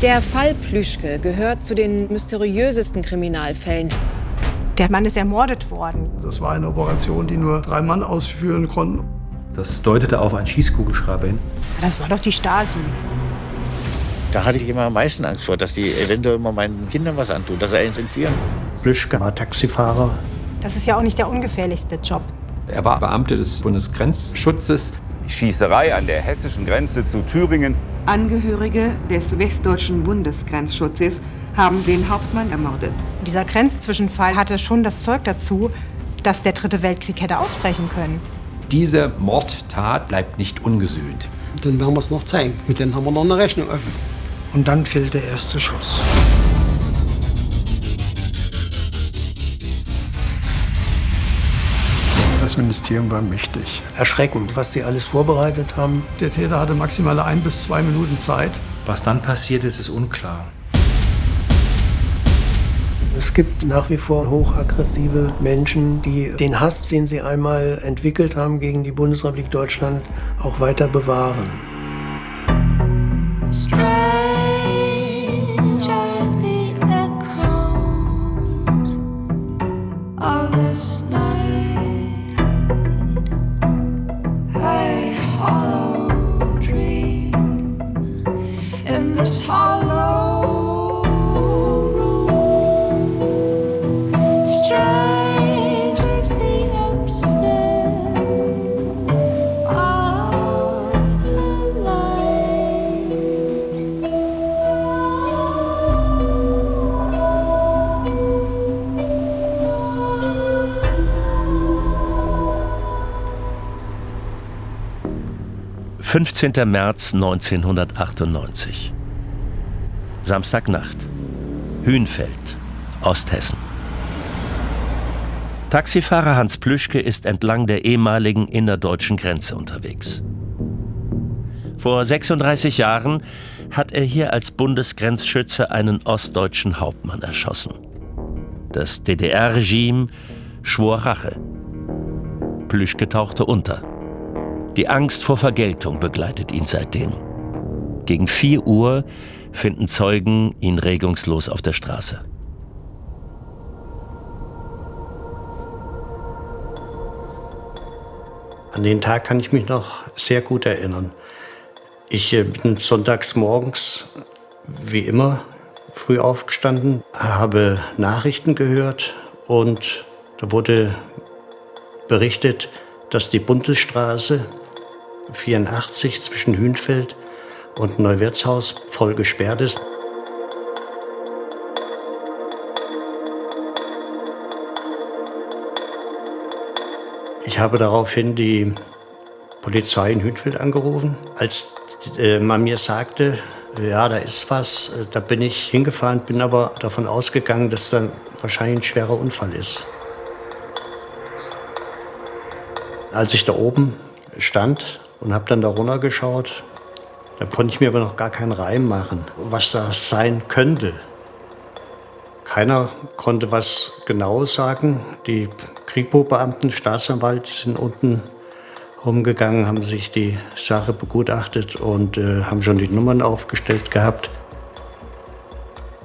Der Fall Plüschke gehört zu den mysteriösesten Kriminalfällen. Der Mann ist ermordet worden. Das war eine Operation, die nur 3 Mann ausführen konnten. Das deutete auf einen Schießkugelschreiber hin. Das war doch die Stasi. Da hatte ich immer am meisten Angst vor, dass die eventuell immer meinen Kindern was antun, dass sie eins entführen. Plüschke war Taxifahrer. Das ist ja auch nicht der ungefährlichste Job. Er war Beamter des Bundesgrenzschutzes. Die Schießerei an der hessischen Grenze zu Thüringen. Angehörige des westdeutschen Bundesgrenzschutzes haben den Hauptmann ermordet. Dieser Grenzzwischenfall hatte schon das Zeug dazu, dass der Dritte Weltkrieg hätte ausbrechen können. Diese Mordtat bleibt nicht ungesühnt. Dann werden wir es noch zeigen. Mit denen haben wir noch eine Rechnung offen. Und dann fiel der erste Schuss. Das Ministerium war mächtig. Erschreckend, was sie alles vorbereitet haben. Der Täter hatte maximale 1 bis 2 Minuten Zeit. Was dann passiert ist, ist unklar. Es gibt nach wie vor hochaggressive Menschen, die den Hass, den sie einmal entwickelt haben gegen die Bundesrepublik Deutschland, auch weiter bewahren. »15. März 1998. Samstagnacht. Hünfeld, Osthessen. Taxifahrer Hans Plüschke ist entlang der ehemaligen innerdeutschen Grenze unterwegs. Vor 36 Jahren hat er hier als Bundesgrenzschütze einen ostdeutschen Hauptmann erschossen. Das DDR-Regime schwor Rache. Plüschke tauchte unter. Die Angst vor Vergeltung begleitet ihn seitdem. Gegen 4 Uhr finden Zeugen ihn regungslos auf der Straße. An den Tag kann ich mich noch sehr gut erinnern. Ich bin sonntags morgens, wie immer, früh aufgestanden, habe Nachrichten gehört und da wurde berichtet, dass die Bundesstraße 84 zwischen Hünfeld und Neuwirtshaus voll gesperrt ist. Ich habe daraufhin die Polizei in Hünfeld angerufen. Als man mir sagte, ja, da ist was, da bin ich hingefahren, bin aber davon ausgegangen, dass dann wahrscheinlich ein schwerer Unfall ist. Als ich da oben stand und habe dann da runtergeschaut, da konnte ich mir aber noch gar keinen Reim machen, was das sein könnte. Keiner konnte was genau sagen. Die Kripo-Beamten, Staatsanwalt, die sind unten rumgegangen, haben sich die Sache begutachtet und haben schon die Nummern aufgestellt gehabt.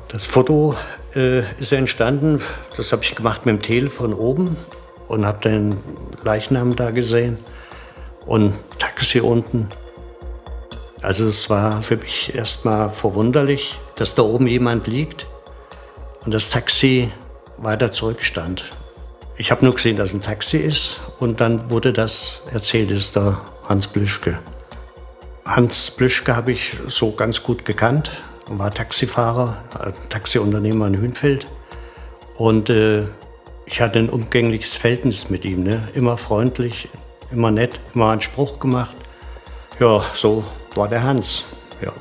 Das Foto ist entstanden, das habe ich gemacht mit dem Telefon oben und habe den Leichnam da gesehen und Taxi unten. Also es war für mich erstmal verwunderlich, dass da oben jemand liegt und das Taxi weiter zurückstand. Ich habe nur gesehen, dass ein Taxi ist und dann wurde das erzählt, ist der Hans Plüschke. Hans Plüschke habe ich so ganz gut gekannt, war Taxifahrer, Taxiunternehmer in Hünfeld und ich hatte ein umgängliches Verhältnis mit ihm, ne? Immer freundlich, immer nett, immer einen Spruch gemacht. Ja, so war der Hans. Ja.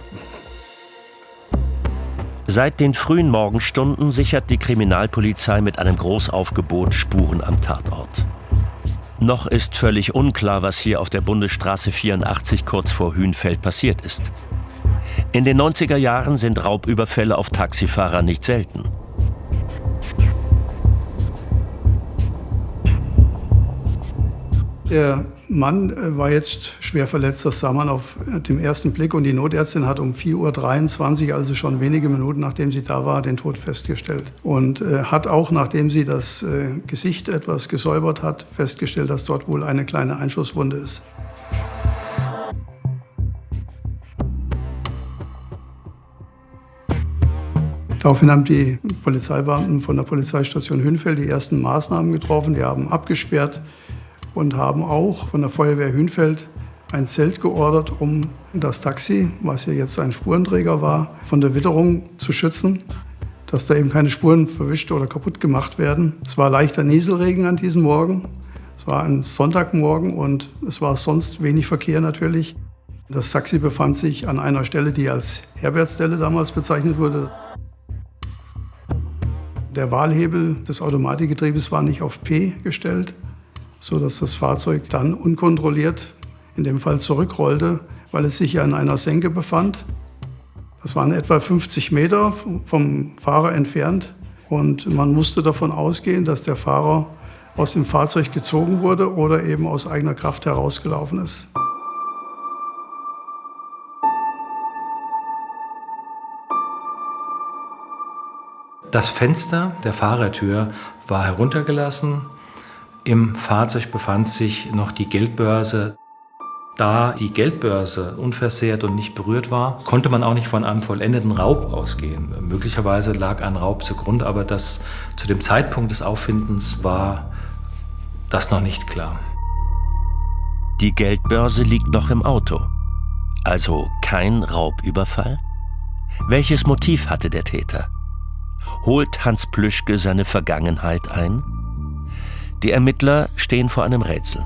Seit den frühen Morgenstunden sichert die Kriminalpolizei mit einem Großaufgebot Spuren am Tatort. Noch ist völlig unklar, was hier auf der Bundesstraße 84 kurz vor Hünfeld passiert ist. In den 90er Jahren sind Raubüberfälle auf Taxifahrer nicht selten. Der Mann war jetzt schwer verletzt, das sah man auf dem ersten Blick. Und die Notärztin hat um 4:23 Uhr, also schon wenige Minuten nachdem sie da war, den Tod festgestellt. Und hat auch, nachdem sie das Gesicht etwas gesäubert hat, festgestellt, dass dort wohl eine kleine Einschusswunde ist. Daraufhin haben die Polizeibeamten von der Polizeistation Hünfeld die ersten Maßnahmen getroffen. Die haben abgesperrt und haben auch von der Feuerwehr Hünfeld ein Zelt geordert, um das Taxi, was ja jetzt ein Spurenträger war, von der Witterung zu schützen, dass da eben keine Spuren verwischt oder kaputt gemacht werden. Es war leichter Nieselregen an diesem Morgen. Es war ein Sonntagmorgen und es war sonst wenig Verkehr natürlich. Das Taxi befand sich an einer Stelle, die als Herbertstelle damals bezeichnet wurde. Der Wahlhebel des Automatikgetriebes war nicht auf P gestellt, sodass das Fahrzeug dann unkontrolliert, in dem Fall zurückrollte, weil es sich ja in einer Senke befand. Das waren etwa 50 Meter vom Fahrer entfernt und man musste davon ausgehen, dass der Fahrer aus dem Fahrzeug gezogen wurde oder eben aus eigener Kraft herausgelaufen ist. Das Fenster der Fahrertür war heruntergelassen. Im Fahrzeug befand sich noch die Geldbörse. Da die Geldbörse unversehrt und nicht berührt war, konnte man auch nicht von einem vollendeten Raub ausgehen. Möglicherweise lag ein Raub zugrunde, aber das zu dem Zeitpunkt des Auffindens war das noch nicht klar. Die Geldbörse liegt noch im Auto. Also kein Raubüberfall? Welches Motiv hatte der Täter? Holt Hans Plüschke seine Vergangenheit ein? Die Ermittler stehen vor einem Rätsel.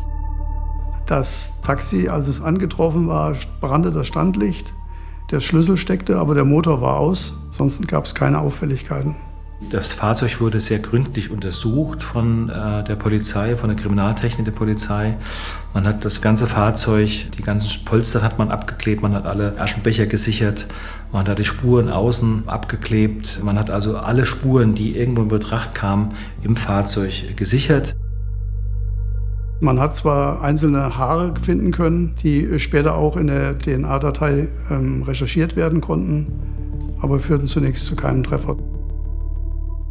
Das Taxi, als es angetroffen war, brannte das Standlicht. Der Schlüssel steckte, aber der Motor war aus. Sonst gab es keine Auffälligkeiten. Das Fahrzeug wurde sehr gründlich untersucht von der Polizei, von der Kriminaltechnik der Polizei. Man hat das ganze Fahrzeug, die ganzen Polster hat man abgeklebt, man hat alle Aschenbecher gesichert, man hat die Spuren außen abgeklebt. Man hat also alle Spuren, die irgendwo in Betracht kamen, im Fahrzeug gesichert. Man hat zwar einzelne Haare finden können, die später auch in der DNA-Datei recherchiert werden konnten, aber führten zunächst zu keinem Treffer.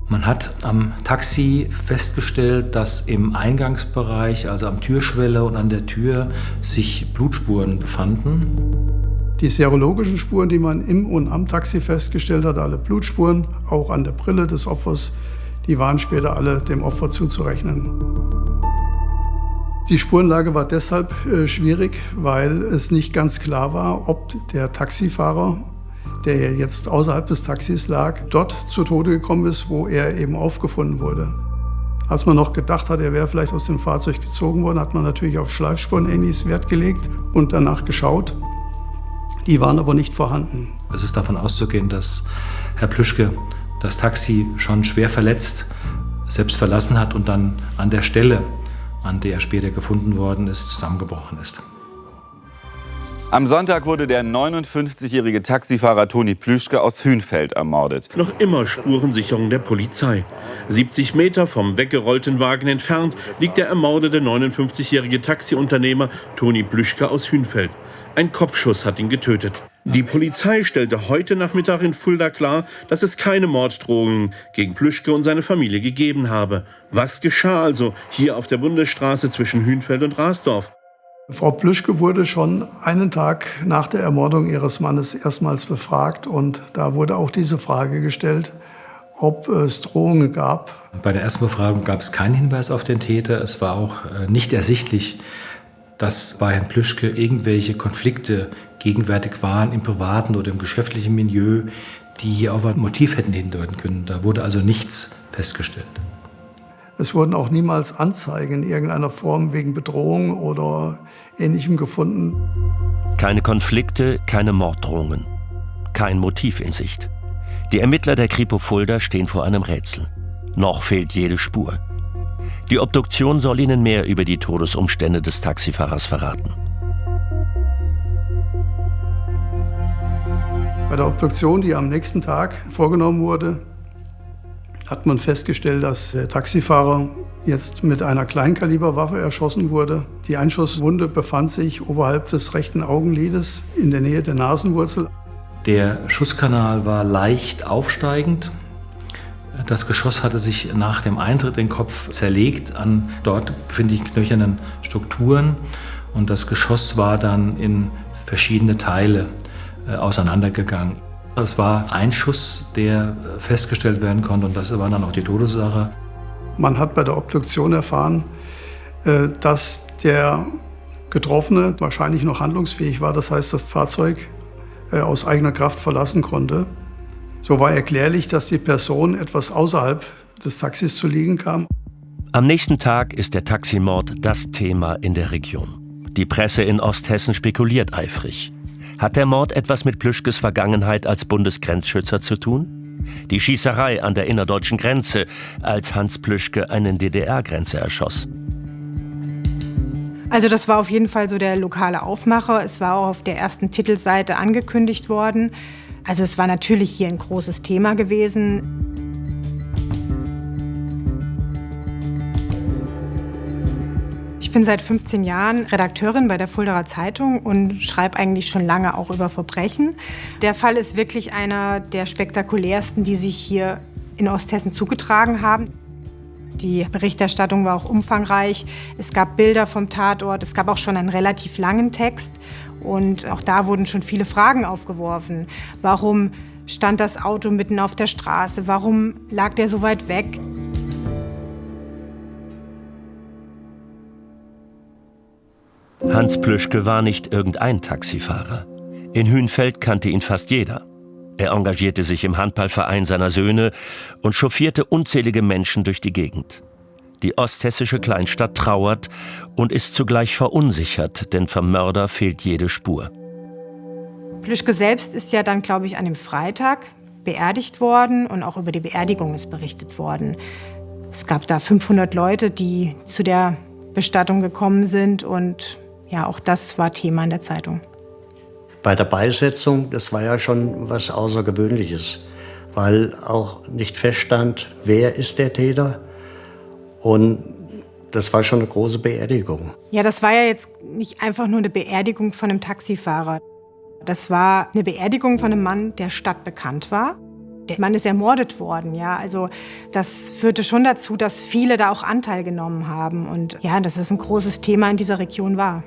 Man hat am Taxi festgestellt, dass im Eingangsbereich, also am Türschwelle und an der Tür, sich Blutspuren befanden. Die serologischen Spuren, die man im und am Taxi festgestellt hat, alle Blutspuren, auch an der Brille des Opfers, die waren später alle dem Opfer zuzurechnen. Die Spurenlage war deshalb schwierig, weil es nicht ganz klar war, ob der Taxifahrer, der jetzt außerhalb des Taxis lag, dort zu Tode gekommen ist, wo er eben aufgefunden wurde. Als man noch gedacht hat, er wäre vielleicht aus dem Fahrzeug gezogen worden, hat man natürlich auf Schleifspuren-Ähnliches Wert gelegt und danach geschaut. Die waren aber nicht vorhanden. Es ist davon auszugehen, dass Herr Plüschke das Taxi schon schwer verletzt selbst verlassen hat und dann an der Stelle, an der er später gefunden worden ist, zusammengebrochen ist. Am Sonntag wurde der 59-jährige Taxifahrer Toni Plüschke aus Hünfeld ermordet. Noch immer Spurensicherung der Polizei. 70 Meter vom weggerollten Wagen entfernt liegt der ermordete 59-jährige Taxiunternehmer Toni Plüschke aus Hünfeld. Ein Kopfschuss hat ihn getötet. Die Polizei stellte heute Nachmittag in Fulda klar, dass es keine Morddrohungen gegen Plüschke und seine Familie gegeben habe. Was geschah also hier auf der Bundesstraße zwischen Hünfeld und Rasdorf? Frau Plüschke wurde schon einen Tag nach der Ermordung ihres Mannes erstmals befragt und da wurde auch diese Frage gestellt, ob es Drohungen gab. Bei der ersten Befragung gab es keinen Hinweis auf den Täter. Es war auch nicht ersichtlich, dass bei Herrn Plüschke irgendwelche Konflikte gegenwärtig waren im privaten oder im geschäftlichen Milieu, die hier auf ein Motiv hätten hindeuten können. Da wurde also nichts festgestellt. Es wurden auch niemals Anzeigen in irgendeiner Form wegen Bedrohung oder Ähnlichem gefunden. Keine Konflikte, keine Morddrohungen. Kein Motiv in Sicht. Die Ermittler der Kripo Fulda stehen vor einem Rätsel. Noch fehlt jede Spur. Die Obduktion soll ihnen mehr über die Todesumstände des Taxifahrers verraten. Bei der Obduktion, die am nächsten Tag vorgenommen wurde, hat man festgestellt, dass der Taxifahrer jetzt mit einer Kleinkaliberwaffe erschossen wurde. Die Einschusswunde befand sich oberhalb des rechten Augenlides in der Nähe der Nasenwurzel. Der Schusskanal war leicht aufsteigend. Das Geschoss hatte sich nach dem Eintritt in den Kopf zerlegt an dort befindlichen knöchernen Strukturen. Und das Geschoss war dann in verschiedene Teile auseinandergegangen. Es war ein Schuss, der festgestellt werden konnte, und das war dann auch die Todesursache. Man hat bei der Obduktion erfahren, dass der Getroffene wahrscheinlich noch handlungsfähig war. Das heißt, das Fahrzeug aus eigener Kraft verlassen konnte. So war erklärlich, dass die Person etwas außerhalb des Taxis zu liegen kam. Am nächsten Tag ist der Taximord das Thema in der Region. Die Presse in Osthessen spekuliert eifrig. Hat der Mord etwas mit Plüschkes Vergangenheit als Bundesgrenzschützer zu tun? Die Schießerei an der innerdeutschen Grenze, als Hans Plüschke einen DDR-Grenzer erschoss. Also das war auf jeden Fall so der lokale Aufmacher. Es war auch auf der ersten Titelseite angekündigt worden. Also es war natürlich hier ein großes Thema gewesen. Ich bin seit 15 Jahren Redakteurin bei der Fuldaer Zeitung und schreibe eigentlich schon lange auch über Verbrechen. Der Fall ist wirklich einer der spektakulärsten, die sich hier in Osthessen zugetragen haben. Die Berichterstattung war auch umfangreich. Es gab Bilder vom Tatort, es gab auch schon einen relativ langen Text. Und auch da wurden schon viele Fragen aufgeworfen. Warum stand das Auto mitten auf der Straße? Warum lag der so weit weg? Hans Plüschke war nicht irgendein Taxifahrer. In Hünfeld kannte ihn fast jeder. Er engagierte sich im Handballverein seiner Söhne und chauffierte unzählige Menschen durch die Gegend. Die osthessische Kleinstadt trauert und ist zugleich verunsichert, denn vom Mörder fehlt jede Spur. Plüschke selbst ist ja dann, glaube ich, an dem Freitag beerdigt worden und auch über die Beerdigung ist berichtet worden. Es gab da 500 Leute, die zu der Bestattung gekommen sind und ja, auch das war Thema in der Zeitung. Bei der Beisetzung, das war ja schon was Außergewöhnliches, weil auch nicht feststand, wer ist der Täter. Und das war schon eine große Beerdigung. Ja, das war ja jetzt nicht einfach nur eine Beerdigung von einem Taxifahrer. Das war eine Beerdigung von einem Mann, der stadtbekannt war. Der Mann ist ermordet worden, ja. Also das führte schon dazu, dass viele da auch Anteil genommen haben. Und ja, dass es ein großes Thema in dieser Region war.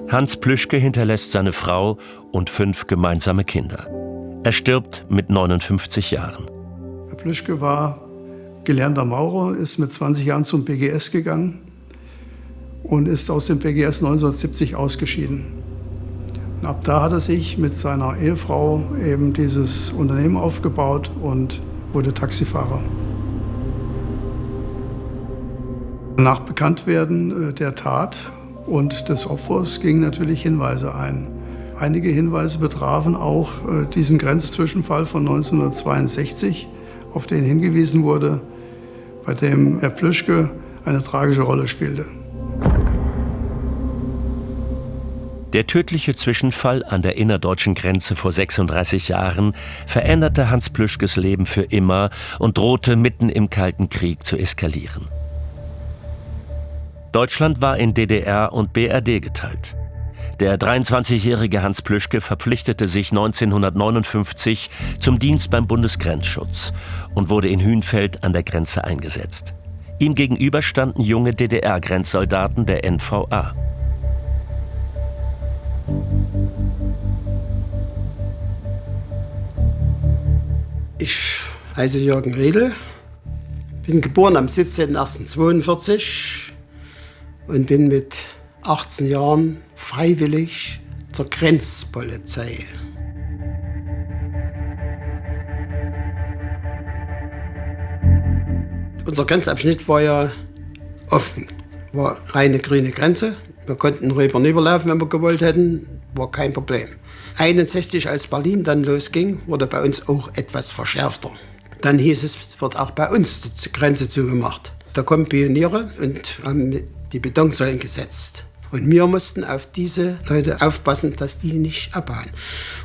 Hans Plüschke hinterlässt seine Frau und 5 gemeinsame Kinder. Er stirbt mit 59 Jahren. Herr Plüschke war gelernter Maurer, ist mit 20 Jahren zum BGS gegangen und ist aus dem BGS 1970 ausgeschieden. Und ab da hat er sich mit seiner Ehefrau eben dieses Unternehmen aufgebaut und wurde Taxifahrer. Nach Bekanntwerden der Tat und des Opfers gingen natürlich Hinweise ein. Einige Hinweise betrafen auch diesen Grenzzwischenfall von 1962, auf den hingewiesen wurde, bei dem Herr Plüschke eine tragische Rolle spielte. Der tödliche Zwischenfall an der innerdeutschen Grenze vor 36 Jahren veränderte Hans Plüschkes Leben für immer und drohte mitten im Kalten Krieg zu eskalieren. Deutschland war in DDR und BRD geteilt. Der 23-jährige Hans Plüschke verpflichtete sich 1959 zum Dienst beim Bundesgrenzschutz und wurde in Hünfeld an der Grenze eingesetzt. Ihm gegenüber standen junge DDR-Grenzsoldaten der NVA. Ich heiße Jürgen Riedel, bin geboren am 17.01.42 und bin mit 18 Jahren freiwillig zur Grenzpolizei. Unser Grenzabschnitt war ja offen, war reine grüne Grenze. Wir konnten rüber und überlaufen, wenn wir gewollt hätten, war kein Problem. 1961, als Berlin dann losging, wurde bei uns auch etwas verschärfter. Dann hieß es, wird auch bei uns die Grenze zugemacht. Da kommen Pioniere und haben die Betonsäulen gesetzt. Und wir mussten auf diese Leute aufpassen, dass die nicht abhauen.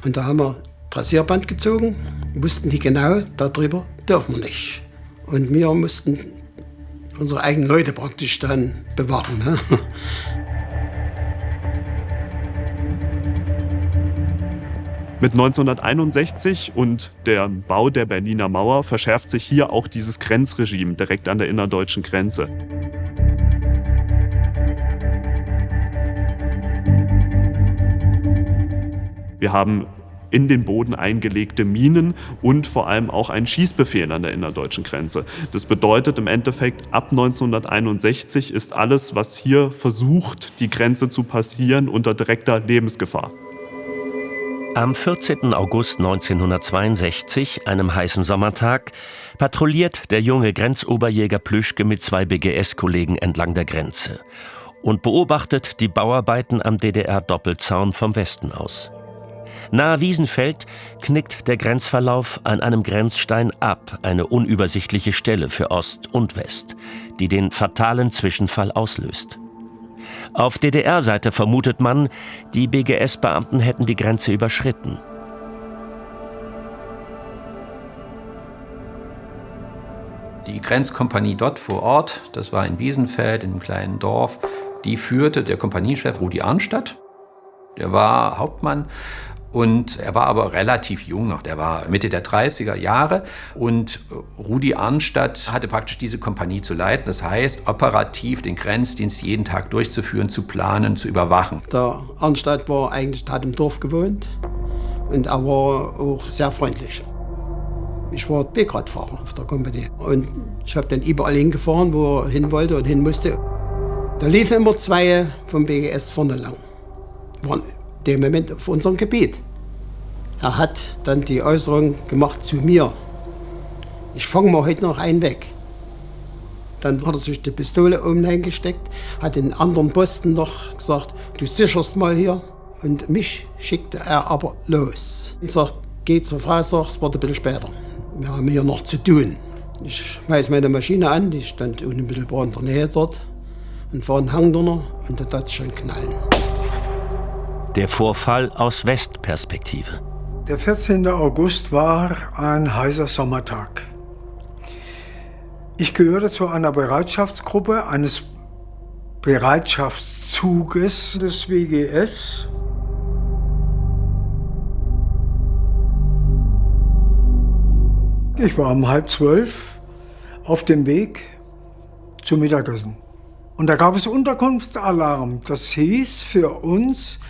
Und da haben wir Rasierband gezogen, wussten die genau, darüber dürfen wir nicht. Und wir mussten unsere eigenen Leute praktisch dann bewachen. Ne? Mit 1961 und der Bau der Berliner Mauer verschärft sich hier auch dieses Grenzregime direkt an der innerdeutschen Grenze. Wir haben in den Boden eingelegte Minen und vor allem auch einen Schießbefehl an der innerdeutschen Grenze. Das bedeutet im Endeffekt, ab 1961 ist alles, was hier versucht, die Grenze zu passieren, unter direkter Lebensgefahr. Am 14. August 1962, einem heißen Sommertag, patrouilliert der junge Grenzoberjäger Plüschke mit 2 BGS-Kollegen entlang der Grenze und beobachtet die Bauarbeiten am DDR-Doppelzaun vom Westen aus. Nahe Wiesenfeld knickt der Grenzverlauf an einem Grenzstein ab, eine unübersichtliche Stelle für Ost und West, die den fatalen Zwischenfall auslöst. Auf DDR-Seite vermutet man, die BGS-Beamten hätten die Grenze überschritten. Die Grenzkompanie dort vor Ort, das war in Wiesenfeld, in einem kleinen Dorf, die führte der Kompaniechef Rudi Arnstadt. Der war Hauptmann. Und er war aber relativ jung noch, der war Mitte der 30er Jahre und Rudi Arnstadt hatte praktisch diese Kompanie zu leiten, das heißt operativ den Grenzdienst jeden Tag durchzuführen, zu planen, zu überwachen. Der Arnstadt hat im Dorf gewohnt und er war auch sehr freundlich. Ich war B-Grad-Fahrer auf der Kompanie und ich habe dann überall hingefahren, wo er hin wollte und hin musste. Da liefen immer 2 vom BGS vorne lang. Waren dem Moment auf unserem Gebiet. Er hat dann die Äußerung gemacht zu mir. Ich fange mal heute noch einen weg. Dann hat er sich die Pistole oben eingesteckt, hat den anderen Posten noch gesagt, du sicherst mal hier. Und mich schickte er aber los. Und sagt, geh zur Frau, es wird ein bisschen später. Wir haben hier noch zu tun. Ich schmeiß meine Maschine an, die stand unmittelbar in der Nähe dort. Und fahre einen Hang drunter und da tat es schon knallen. Der Vorfall aus Westperspektive. Der 14. August war ein heißer Sommertag. Ich gehörte zu einer Bereitschaftsgruppe eines Bereitschaftszuges des WGS. Ich war um 11:30 auf dem Weg zum Mittagessen. Und da gab es Unterkunftsalarm. Das hieß für uns,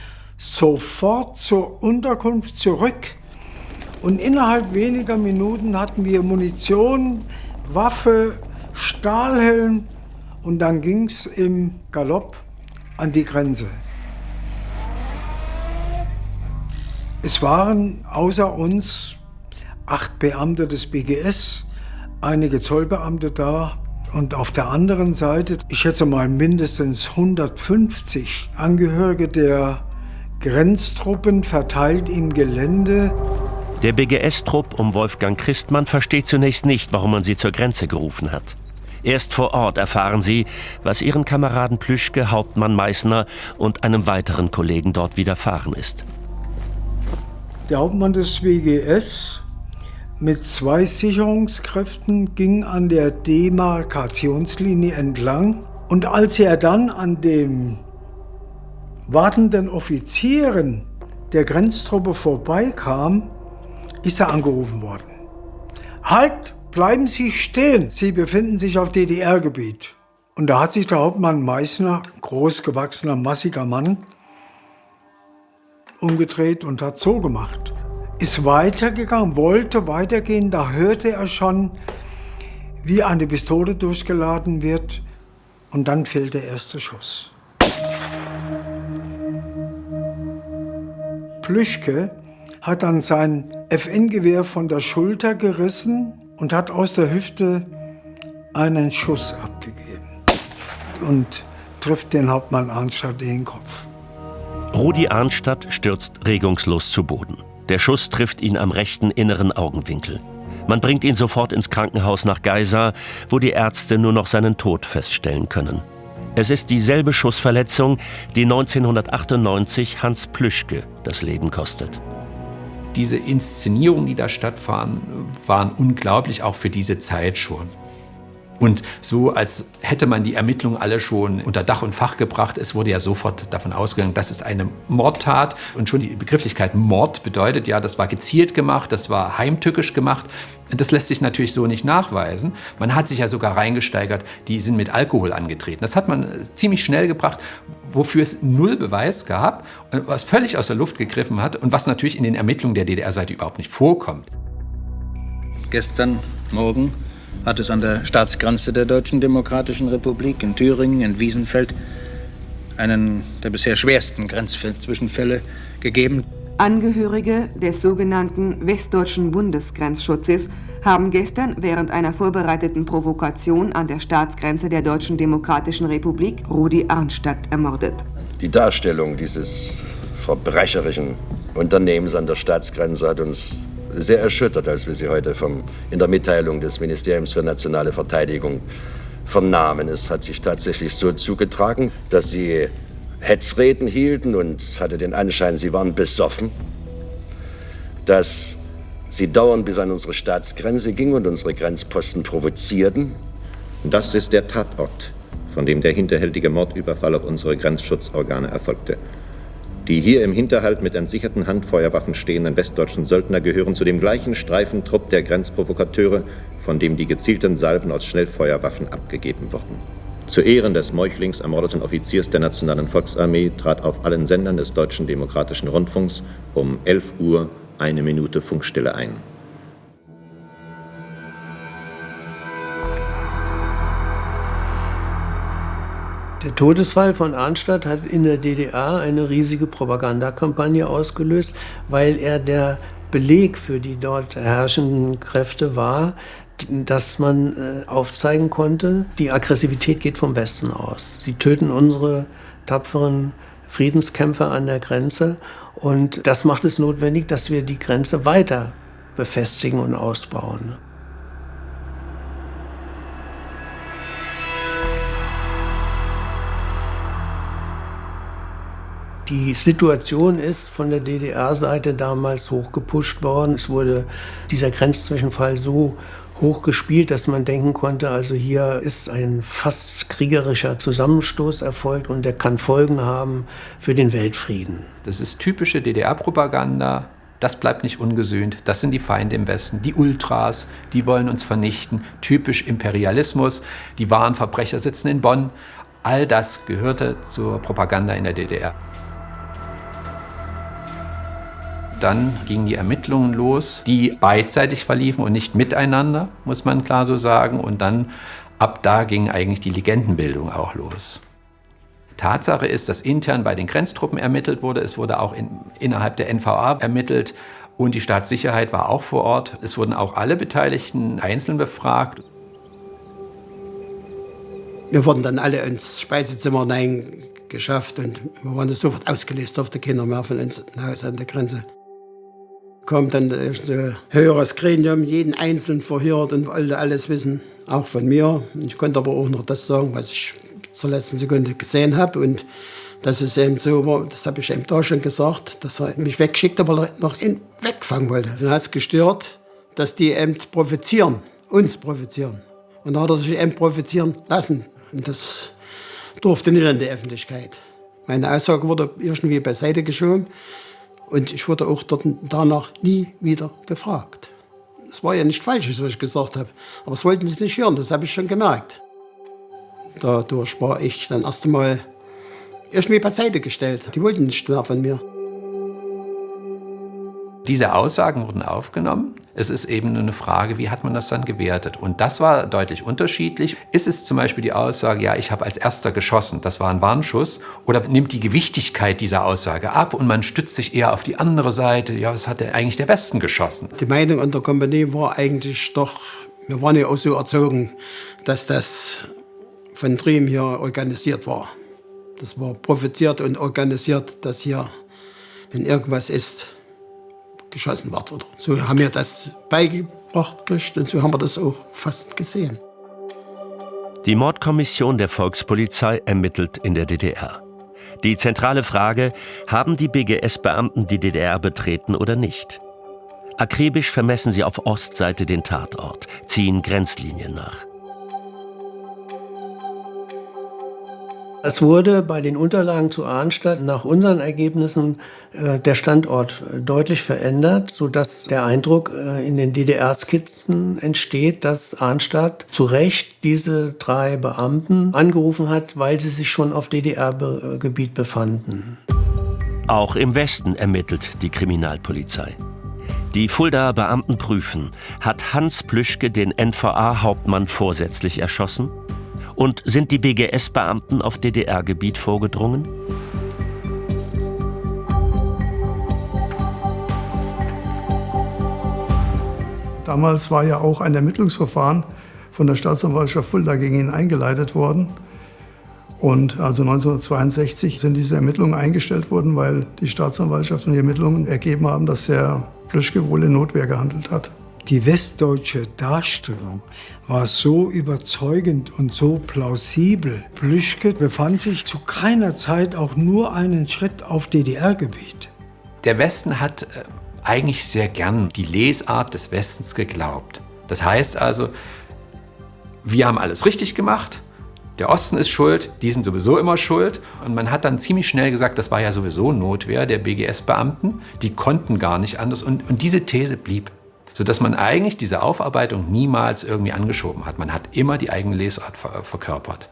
sofort zur Unterkunft zurück. Und innerhalb weniger Minuten hatten wir Munition, Waffe, Stahlhelm und dann ging's im Galopp an die Grenze. Es waren außer uns 8 Beamte des BGS, einige Zollbeamte da und auf der anderen Seite, ich schätze mal mindestens 150 Angehörige der Grenztruppen verteilt im Gelände. Der BGS-Trupp um Wolfgang Christmann versteht zunächst nicht, warum man sie zur Grenze gerufen hat. Erst vor Ort erfahren sie, was ihren Kameraden Plüschke, Hauptmann Meißner und einem weiteren Kollegen dort widerfahren ist. Der Hauptmann des WGS mit 2 Sicherungskräften ging an der Demarkationslinie entlang. Und als er dann an den wartenden Offizieren der Grenztruppe vorbeikam, ist er angerufen worden. Halt, bleiben Sie stehen, Sie befinden sich auf DDR-Gebiet. Und da hat sich der Hauptmann Meißner, großgewachsener, massiger Mann, umgedreht und hat so gemacht. Ist weitergegangen, wollte weitergehen, da hörte er schon, wie eine Pistole durchgeladen wird und dann fällt der erste Schuss. Plüschke hat dann sein FN-Gewehr von der Schulter gerissen und hat aus der Hüfte einen Schuss abgegeben und trifft den Hauptmann Arnstadt in den Kopf. Rudi Arnstadt stürzt regungslos zu Boden. Der Schuss trifft ihn am rechten inneren Augenwinkel. Man bringt ihn sofort ins Krankenhaus nach Geisa, wo die Ärzte nur noch seinen Tod feststellen können. Es ist dieselbe Schussverletzung, die 1998 Hans Plüschke das Leben kostet. Diese Inszenierungen, die da stattfanden, waren unglaublich, auch für diese Zeit schon. Und so, als hätte man die Ermittlungen alle schon unter Dach und Fach gebracht. Es wurde ja sofort davon ausgegangen, das ist eine Mordtat. Und schon die Begrifflichkeit Mord bedeutet, ja, das war gezielt gemacht, das war heimtückisch gemacht. Das lässt sich natürlich so nicht nachweisen. Man hat sich ja sogar reingesteigert, die sind mit Alkohol angetreten. Das hat man ziemlich schnell gebracht, wofür es null Beweis gab, was völlig aus der Luft gegriffen hat und was natürlich in den Ermittlungen der DDR-Seite überhaupt nicht vorkommt. Gestern Morgen hat es an der Staatsgrenze der Deutschen Demokratischen Republik in Thüringen, in Wiesenfeld, einen der bisher schwersten Grenzzwischenfälle gegeben. Angehörige des sogenannten Westdeutschen Bundesgrenzschutzes haben gestern während einer vorbereiteten Provokation an der Staatsgrenze der Deutschen Demokratischen Republik Rudi Arnstadt ermordet. Die Darstellung dieses verbrecherischen Unternehmens an der Staatsgrenze hat uns sehr erschüttert, als wir sie heute in der Mitteilung des Ministeriums für nationale Verteidigung vernahmen. Es hat sich tatsächlich so zugetragen, dass sie Hetzreden hielten und hatte den Anschein, sie waren besoffen, dass sie dauernd bis an unsere Staatsgrenze gingen und unsere Grenzposten provozierten. Das ist der Tatort, von dem der hinterhältige Mordüberfall auf unsere Grenzschutzorgane erfolgte. Die hier im Hinterhalt mit entsicherten Handfeuerwaffen stehenden westdeutschen Söldner gehören zu dem gleichen Streifentrupp der Grenzprovokateure, von dem die gezielten Salven aus Schnellfeuerwaffen abgegeben wurden. Zu Ehren des meuchlings ermordeten Offiziers der Nationalen Volksarmee trat auf allen Sendern des Deutschen Demokratischen Rundfunks um 11 Uhr 1 Minute Funkstille ein. Der Todesfall von Arnstadt hat in der DDR eine riesige Propagandakampagne ausgelöst, weil er der Beleg für die dort herrschenden Kräfte war, dass man aufzeigen konnte, die Aggressivität geht vom Westen aus. Sie töten unsere tapferen Friedenskämpfer an der Grenze und das macht es notwendig, dass wir die Grenze weiter befestigen und ausbauen. Die Situation ist von der DDR-Seite damals hochgepusht worden. Es wurde dieser Grenzzwischenfall so hoch gespielt, dass man denken konnte, also hier ist ein fast kriegerischer Zusammenstoß erfolgt und der kann Folgen haben für den Weltfrieden. Das ist typische DDR-Propaganda. Das bleibt nicht ungesühnt. Das sind die Feinde im Westen. Die Ultras, die wollen uns vernichten. Typisch Imperialismus. Die wahren Verbrecher sitzen in Bonn. All das gehörte zur Propaganda in der DDR. Dann gingen die Ermittlungen los, die beidseitig verliefen und nicht miteinander, muss man klar so sagen. Und dann, ab da ging eigentlich die Legendenbildung auch los. Tatsache ist, dass intern bei den Grenztruppen ermittelt wurde. Es wurde auch innerhalb der NVA ermittelt und die Staatssicherheit war auch vor Ort. Es wurden auch alle Beteiligten einzeln befragt. Wir wurden dann alle ins Speisezimmer geschafft und wir waren sofort ausgelöst, durfte keiner mehr von uns nach Hause an der Grenze. Kommt dann ein höheres Gremium, jeden Einzelnen verhört und wollte alles wissen, auch von mir. Ich konnte aber auch noch das sagen, was ich zur letzten Sekunde gesehen habe. Und dass es eben so war, das habe ich eben da schon gesagt, dass er mich wegschickt, aber er noch wegfangen wollte. Dann hat es gestört, dass die eben uns provozieren. Und da hat er sich eben provozieren lassen. Und das durfte nicht an die Öffentlichkeit. Meine Aussage wurde irgendwie beiseite geschoben. Und ich wurde auch danach nie wieder gefragt. Es war ja nicht falsch, was ich gesagt habe. Aber das wollten sie nicht hören, das habe ich schon gemerkt. Dadurch war ich dann erst einmal irgendwie beiseite gestellt. Die wollten nicht mehr von mir. Diese Aussagen wurden aufgenommen. Es ist eben nur eine Frage, wie hat man das dann gewertet? Und das war deutlich unterschiedlich. Ist es zum Beispiel die Aussage, ja, ich habe als Erster geschossen, das war ein Warnschuss? Oder nimmt die Gewichtigkeit dieser Aussage ab und man stützt sich eher auf die andere Seite? Ja, was hat eigentlich der Westen geschossen? Die Meinung an der Kompanie war eigentlich doch, wir waren ja auch so erzogen, dass das von Triem hier organisiert war. Das war provoziert und organisiert, dass hier, wenn irgendwas ist, geschossen wird. Oder so haben wir das beigebracht gekriegt und so haben wir das auch fast gesehen. Die Mordkommission der Volkspolizei ermittelt in der DDR. Die zentrale Frage, haben die BGS-Beamten die DDR betreten oder nicht? Akribisch vermessen sie auf Ostseite den Tatort, ziehen Grenzlinien nach. Es wurde bei den Unterlagen zu Arnstadt nach unseren Ergebnissen der Standort deutlich verändert, sodass der Eindruck in den DDR-Skizzen entsteht, dass Arnstadt zu Recht diese 3 Beamten angerufen hat, weil sie sich schon auf DDR-Gebiet befanden. Auch im Westen ermittelt die Kriminalpolizei. Die Fuldaer Beamten prüfen, hat Hans Plüschke den NVA-Hauptmann vorsätzlich erschossen? Und sind die BGS-Beamten auf DDR-Gebiet vorgedrungen? Damals war ja auch ein Ermittlungsverfahren von der Staatsanwaltschaft Fulda gegen ihn eingeleitet worden. Und also 1962 sind diese Ermittlungen eingestellt worden, weil die Staatsanwaltschaft und die Ermittlungen ergeben haben, dass Herr Plüschke wohl in Notwehr gehandelt hat. Die westdeutsche Darstellung war so überzeugend und so plausibel. Plüschke befand sich zu keiner Zeit auch nur einen Schritt auf DDR-Gebiet. Der Westen hat eigentlich sehr gern die Lesart des Westens geglaubt. Das heißt also, wir haben alles richtig gemacht, der Osten ist schuld, die sind sowieso immer schuld. Und man hat dann ziemlich schnell gesagt, das war ja sowieso Notwehr der BGS-Beamten, die konnten gar nicht anders. Und diese These blieb. Sodass man eigentlich diese Aufarbeitung niemals irgendwie angeschoben hat. Man hat immer die eigene Lesart verkörpert.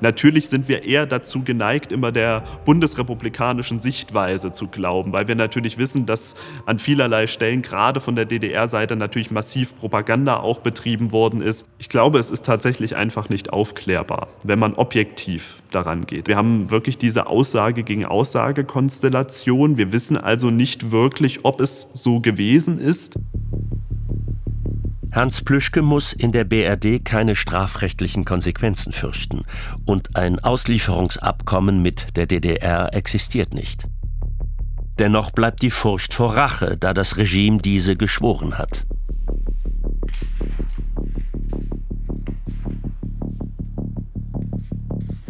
Natürlich sind wir eher dazu geneigt, immer der bundesrepublikanischen Sichtweise zu glauben, weil wir natürlich wissen, dass an vielerlei Stellen, gerade von der DDR-Seite, natürlich massiv Propaganda auch betrieben worden ist. Ich glaube, es ist tatsächlich einfach nicht aufklärbar, wenn man objektiv daran geht. Wir haben wirklich diese Aussage gegen Aussage-Konstellation. Wir wissen also nicht wirklich, ob es so gewesen ist. Hans Plüschke muss in der BRD keine strafrechtlichen Konsequenzen fürchten. Und ein Auslieferungsabkommen mit der DDR existiert nicht. Dennoch bleibt die Furcht vor Rache, da das Regime diese geschworen hat.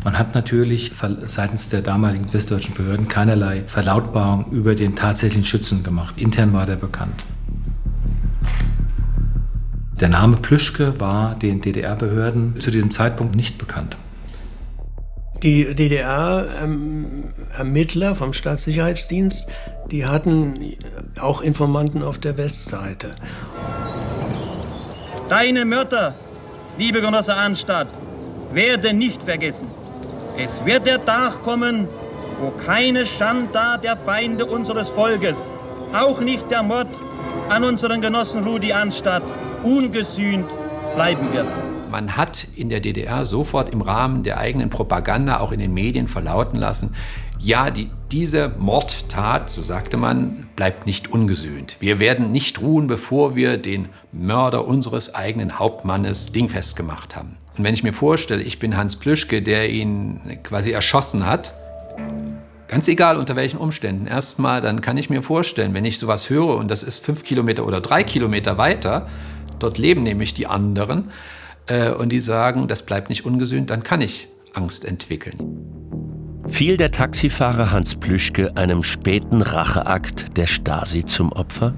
Man hat natürlich seitens der damaligen westdeutschen Behörden keinerlei Verlautbarung über den tatsächlichen Schützen gemacht. Intern war der bekannt. Der Name Plüschke war den DDR-Behörden zu diesem Zeitpunkt nicht bekannt. Die DDR-Ermittler vom Staatssicherheitsdienst, die hatten auch Informanten auf der Westseite. Deine Mörder, liebe Genosse Arnstadt, werden nicht vergessen. Es wird der Tag kommen, wo keine Schandtat der Feinde unseres Volkes, auch nicht der Mord an unseren Genossen Rudi Arnstadt, ungesühnt bleiben wird. Man hat in der DDR sofort im Rahmen der eigenen Propaganda auch in den Medien verlauten lassen, ja, diese Mordtat, so sagte man, bleibt nicht ungesühnt. Wir werden nicht ruhen, bevor wir den Mörder unseres eigenen Hauptmannes dingfest gemacht haben. Und wenn ich mir vorstelle, ich bin Hans Plüschke, der ihn quasi erschossen hat, ganz egal unter welchen Umständen, erstmal, dann kann ich mir vorstellen, wenn ich sowas höre und das ist 5 Kilometer oder 3 Kilometer weiter, dort leben nämlich die anderen und die sagen, das bleibt nicht ungesühnt, dann kann ich Angst entwickeln. Fiel der Taxifahrer Hans Plüschke einem späten Racheakt der Stasi zum Opfer?